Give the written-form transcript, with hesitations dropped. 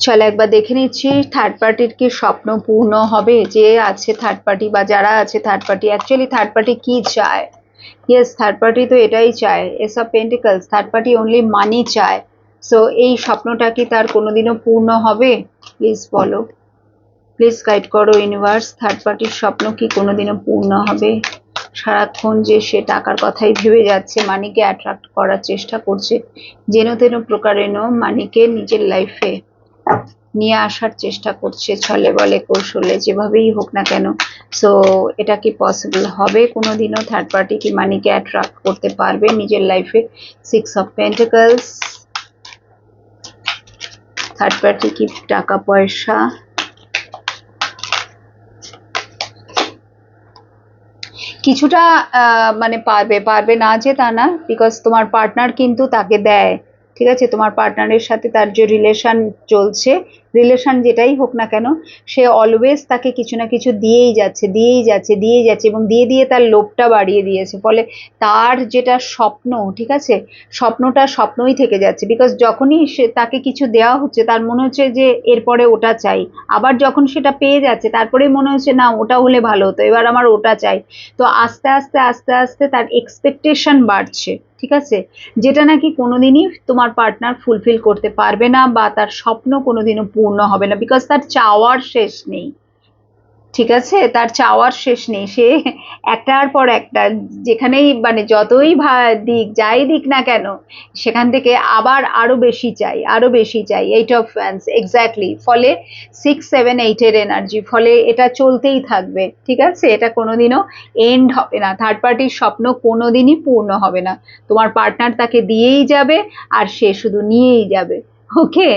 চলো একবার দেখে নিচ্ছি থার্ড পার্টির কি স্বপ্ন পূর্ণ হবে। যে আছে থার্ড পার্টি বা যারা আছে third party, actually third party কি চায়? ইয়েস, থার্ড পার্টি তো এটাই চায়, ace of pentacles. Third party only money চায়। সো এই স্বপ্নটা কি তার কোনোদিনও পূর্ণ হবে? প্লিজ বলো, প্লিজ গাইড করো ইউনিভার্স, থার্ড পার্টির স্বপ্ন কি কোনোদিনও পূর্ণ হবে? সারাক্ষণ যে সে টাকার কথাই ভেবে যাচ্ছে, মানিকে অ্যাট্রাক্ট করার চেষ্টা করছে, যেন তেন প্রকারেণ মানিকে নিজের লাইফে নিয়ে আসার চেষ্টা করছে, ছলে বলে কৌশলে, যেভাবেই হোক না কেন। সো এটা কি পসিবল হবে কোনোদিনও? থার্ড পার্টি কি মানিকে অ্যাট্রাক্ট করতে পারবে নিজের লাইফে? 6 অফ পেন্টিকলস। থার্ড পার্টি কি টাকা পয়সা, কিছুটা মানে পারবে, পারবে না যে তা না, বিকজ তোমার পার্টনার কিন্তু তাকে দেয়। ঠিক আছে, তোমার পার্টনারের সাথে তার যে রিলেশন চলছে, রিলেশন যেটাই হোক না কেন, সে অলওয়েজ তাকে কিছু না কিছু দিয়েই যাচ্ছে, দিয়েই যাচ্ছে, দিয়েই যাচ্ছে, এবং দিয়ে দিয়ে তার লোভটা বাড়িয়ে দিয়েছে। ফলে তার যেটা স্বপ্ন, ঠিক আছে, স্বপ্নটা স্বপ্নই থেকে যাচ্ছে। বিকজ যখনই সে তাকে কিছু দেওয়া হচ্ছে, তার মনে হচ্ছে যে এরপরে ওটা চাই। আবার যখন সেটা পেয়ে যাচ্ছে, তারপরে মনে হচ্ছে না ওটা হলে ভালো হতো, এবার আমার ওটা চাই। তো আস্তে আস্তে আস্তে আস্তে তার এক্সপেকটেশন বাড়ছে, ঠিক আছে, যেটা নাকি কোনোদিনই তোমার পার্টনার ফুলফিল করতে পারবে না, বা তার স্বপ্ন কোনোদিনও পূর্ণ হবে না, বিকজ তার চাওয়ার শেষ নেই। ঠিক আছে, তার চাওয়ার শেষ নেই। সে একটার পর একটা, যেখানেই মানে যতই দিক যাই দিক না কেন, সেখান থেকে আবার আরো বেশি চাই, আরো বেশি চাই। 8 অফ ওয়ান্ডস, এক্স্যাক্টলি। ফলে 6, 7, 8 এর এনার্জি, ফলে এটা চলতেই থাকবে। ঠিক আছে, এটা কোনোদিনও এন্ড হবে না। থার্ড পার্টির স্বপ্ন কোনোদিনই পূর্ণ হবে না। তোমার পার্টনার তাকে দিয়েই যাবে, আর সে শুধু নিয়েই যাবে। ওকে।